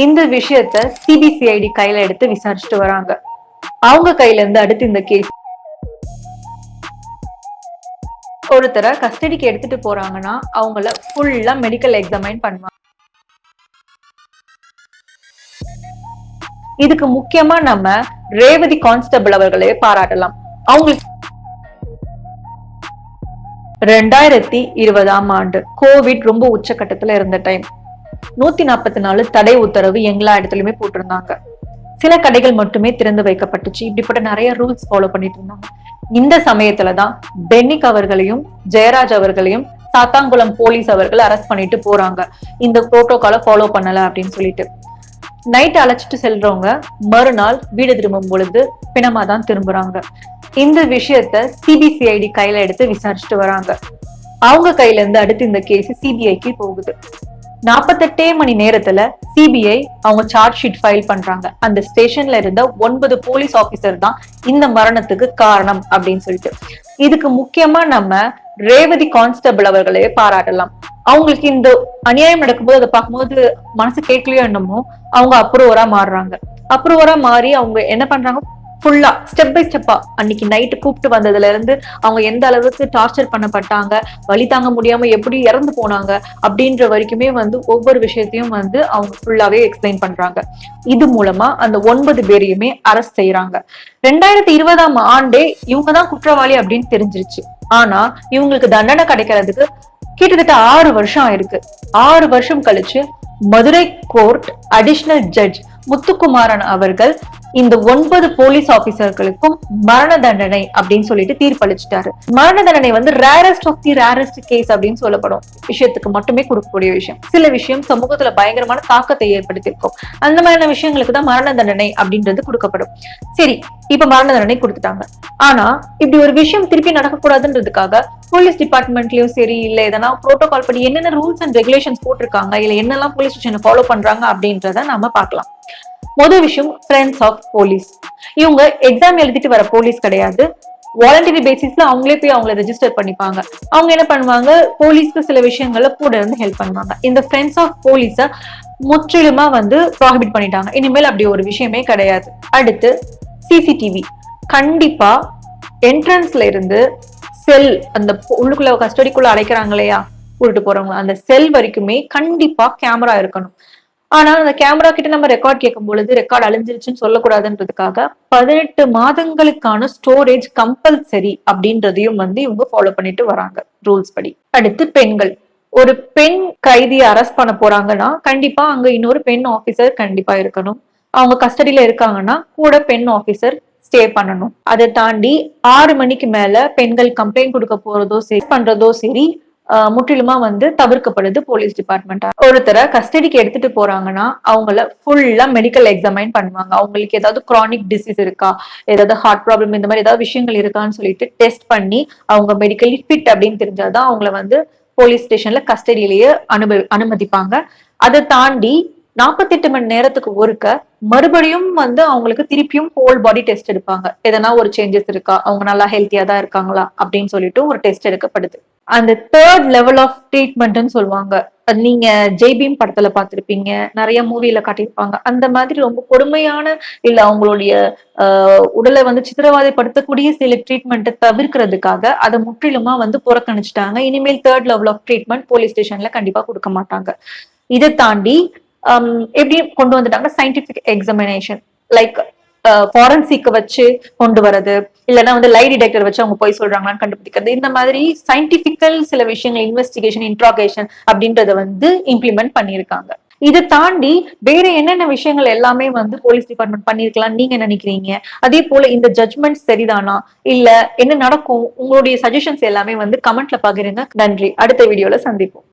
இந்த விஷயத்த சிபிசிஐடி கையில எடுத்து விசாரிச்சுட்டு வராங்க. அவங்க கையில இருந்து அடுத்து இந்த கேஸ் ஒருத்தரை கஸ்டடிக்கு எடுத்துட்டு போறாங்கன்னா அவங்கள ஃபுல்லா மெடிக்கல் எக்ஸாமைன் பண்ணுவாங்க. இதுக்கு முக்கியமா நம்ம ரேவதி கான்ஸ்டபிள் அவர்களே பாராட்டலாம். அவங்களுக்கு 2020 ஆண்டு கோவிட் ரொம்ப உச்சகட்டத்துல இருந்த டைம். 144 தடை உத்தரவு எல்லா இடத்துலயுமே போட்டிருந்தாங்க. சில கடைகள் மட்டுமே திறந்து வைக்கப்பட்டுச்சு. இப்படிப்பட்ட நிறைய ரூல்ஸ் ஃபாலோ பண்ணிட்டு இருந்தாங்க. இந்த சமயத்துலதான் பென்னிக் அவர்களையும் ஜெயராஜ் அவர்களையும் சாத்தாங்குளம் போலீஸ் அவர்கள் அரெஸ்ட் பண்ணிட்டு போறாங்க. இந்த புரோட்டோகாலை ஃபாலோ பண்ணல அப்படின்னு சொல்லிட்டு நைட் அழைச்சிட்டு செல்றவங்க மறுநாள் வீடு திரும்பும் பொழுது பிணமா தான் திரும்புறாங்க. இந்த விஷயத்த சிபிசிஐடி கையில எடுத்து விசாரிச்சுட்டு வராங்க. அவங்க கையில இருந்து அடுத்து இந்த கேஸ் சிபிஐக்கு போகுது. 48 மணி நேரத்துல சிபிஐ அவங்க சார்ஜ் ஷீட் ஃபைல் பண்றாங்க. அந்த ஸ்டேஷன்ல இருந்த 9 போலீஸ் ஆபீசர் தான் இந்த மரணத்துக்கு காரணம் அப்படின்னு சொல்லிட்டு. இதுக்கு முக்கியமா நம்ம ரேவதி கான்ஸ்டபிள் அவர்களே பாராட்டலாம். அவங்களுக்கு இந்த அநியாயம் நடக்கும்போது அதை பார்க்கும்போது மனசு கேட்கலையோ என்னமோ அவங்க அப்ரூவரா மாறுறாங்க. அப்ரூவரா மாறி அவங்க என்ன பண்றாங்க, ஃபுல்லா ஸ்டெப் பை ஸ்டெப்பா அன்னைக்கு நைட்டு கூப்பிட்டு வந்ததுல இருந்து அவங்க எந்த அளவுக்கு டார்ச்சர் பண்ணப்பட்டாங்க, வலி தாங்க முடியாம எப்படி இறந்து போனாங்க அப்படின்ற வரைக்குமே ஒவ்வொரு விஷயத்தையும் அவங்க ஃபுல்லாவே எக்ஸ்பிளைன் பண்றாங்க. இது மூலமா அந்த 9 பேரையுமே அரெஸ்ட் செய்யறாங்க. 2020 ஆண்டே இவங்கதான் குற்றவாளி அப்படின்னு தெரிஞ்சிருச்சு. ஆனா இவங்களுக்கு தண்டனை கிடைக்கிறதுக்கு கிட்டத்தட்ட 6 வருஷம் ஆயிருக்கு. 6 வருஷம் கழிச்சு Madurai court additional judge Muthukumaran அவர்கள் இந்த 9 போலீஸ் ஆபீசர்களுக்கும் மரண தண்டனை அப்படின்னு சொல்லிட்டு தீர்ப்பளிச்சிட்டாரு. மரண தண்டனை rarest of the rarest case அப்படின்னு சொல்லப்படும் விஷயத்துக்கு மட்டுமே கொடுக்கக்கூடிய விஷயம். சில விஷயம் சமூகத்துல பயங்கரமான தாக்கத்தை ஏற்படுத்தியிருக்கும். அந்த மாதிரியான விஷயங்களுக்கு தான் மரண தண்டனை அப்படின்றது கொடுக்கப்படும். சரி, இப்ப மரண தண்டனை கொடுத்துட்டாங்க. ஆனா இப்படி ஒரு விஷயம் திருப்பி நடக்கக்கூடாதுன்றதுக்காக போலீஸ் டிபார்ட்மெண்ட்லயும் சரி, இல்ல எதனா புரோட்டோகால் படி என்னென்ன ரூல்ஸ் அண்ட் ரெகுலேஷன்ஸ் போட்டிருக்காங்க, இல்ல என்னெல்லாம் போலீஸ் ஸ்டேஷன் ஃபாலோ பண்றாங்க அப்படின்றத நாம பார்க்கலாம். முதல் விஷயம் ஃப்ரெண்ட்ஸ் ஆஃப் போலீஸ். இவங்க எக்ஸாம் எழுதிட்டு வர போலீஸ் கிடையாது. வாலண்டரி பேசிஸ்ல அவங்களே போய் அவங்களை ரெஜிஸ்டர் பண்ணிப்பாங்க. அவங்க என்ன பண்ணுவாங்க, போலீஸ்க்கு சில விஷயங்கள்ல கூட இருந்து ஹெல்ப் பண்ணுவாங்க. இந்த ஃப்ரெண்ட்ஸ் ஆஃப் போலீஸ முற்றிலுமா ப்ராஹிபிட் பண்ணிட்டாங்க. இனிமேல் அப்படி ஒரு விஷயமே கிடையாது. அடுத்து சிசிடிவி. கண்டிப்பா என்ட்ரன்ஸ்ல இருந்து செல், அந்த உள்ளுக்குள்ள கஸ்டடிக்குள்ள அடைக்கிறாங்க இல்லையா கூட்டிட்டு போறவங்க, அந்த செல் வரைக்குமே கண்டிப்பா கேமரா இருக்கணும். ஆனா அந்த கேமரா கிட்ட நம்ம ரெக்கார்ட் கேட்கும் பொழுது ரெக்கார்ட் அழிஞ்சிருச்சுன்னு சொல்லக்கூடாதுன்றதுக்காக 18 மாதங்களுக்கான ஸ்டோரேஜ் கம்பல்சரி அப்படின்றதையும் இவங்க ஃபாலோ பண்ணிட்டு வராங்க ரூல்ஸ் படி. அடுத்து பெண்கள். ஒரு பெண் கைதியை அரெஸ்ட் பண்ண போறாங்கன்னா கண்டிப்பா அங்க இன்னொரு பெண் ஆபீசர் கண்டிப்பா இருக்கணும். அவங்க கஸ்டடியில இருக்காங்கன்னா கூட பெண் ஆபீசர் ஸ்டே பண்ணணும். அதை தாண்டி 6 மணிக்கு மேல பெண்கள் கம்ப்ளைண்ட் கொடுக்க போறதோ சரி பண்றதோ சரி முற்றிலுமா தவிர்க்கப்படுது போலீஸ் டிபார்ட்மெண்ட். ஒருத்தரை கஸ்டடிக்கு எடுத்துட்டு போறாங்கன்னா அவங்கள ஃபுல்லா மெடிக்கல் எக்ஸாமைன் பண்ணுவாங்க. அவங்களுக்கு ஏதாவது கிரானிக் டிசீஸ் இருக்கா, ஏதாவது ஹார்ட் ப்ராப்ளம், இந்த மாதிரி ஏதாவது விஷயங்கள் இருக்கான்னு சொல்லிட்டு டெஸ்ட் பண்ணி அவங்க மெடிக்கலி ஃபிட் அப்படின்னு தெரிஞ்சாதான் அவங்கள போலீஸ் ஸ்டேஷன்ல கஸ்டடியிலேயே அனுமதிப்பாங்க. அதை தாண்டி 48 மணி நேரத்துக்கு ஒருக்க மறுபடியும் அவங்களுக்கு திருப்பியும் ஹோல் பாடி டெஸ்ட் எடுப்பாங்க. எதனா ஒரு சேஞ்சஸ் இருக்கா, அவங்க நல்லா ஹெல்த்தியா தான் இருக்காங்களா அப்படின்னு சொல்லிட்டு ஒரு டெஸ்ட் எடுக்கப்படுது. அந்த 3rd லெவல் ஆஃப் ட்ரீட்மெண்ட்னு சொல்லுவாங்க. நீங்க ஜெய்பீம் படத்துல பார்த்திருப்பீங்க, நிறைய மூவில காட்டியிருப்பாங்க. அந்த மாதிரி ரொம்ப கொடுமையான இல்ல அவங்களுடைய உடலை சித்திரவதைப்படுத்தக்கூடிய சில ட்ரீட்மெண்ட்டை தவிர்க்கிறதுக்காக அதை முற்றிலுமா புறக்கணிச்சுட்டாங்க. இனிமேல் 3rd level of treatment police ஸ்டேஷன்ல கண்டிப்பா கொடுக்க மாட்டாங்க. இதை தாண்டி எப்படி கொண்டு வந்துட்டாங்க, சயின்டிபிக் எக்ஸாமினேஷன் லைக் ஃபாரன்சிக் வச்சு கொண்டு வரது, இல்லைன்னா லை டிடெக்டர் வச்சு அவங்க போய் சொல்றாங்களான்னு கண்டுபிடிக்கிறது. இந்த மாதிரி சயின்டிபிக்கல் சில விஷயங்கள் இன்வெஸ்டிகேஷன் இன்ட்ராகேஷன் அப்படின்றத இம்ப்ளிமெண்ட் பண்ணியிருக்காங்க. இதை தாண்டி வேற என்னென்ன விஷயங்கள் எல்லாமே போலீஸ் டிபார்ட்மெண்ட் பண்ணிருக்கலாம் நீங்க நினைக்கிறீங்க? அதே போல இந்த ஜட்மெண்ட் சரிதானா, இல்ல என்ன நடக்கும், உங்களுடைய சஜஷன்ஸ் எல்லாமே கமெண்ட்ல பகிருங்க. நன்றி. அடுத்த வீடியோல சந்திப்போம்.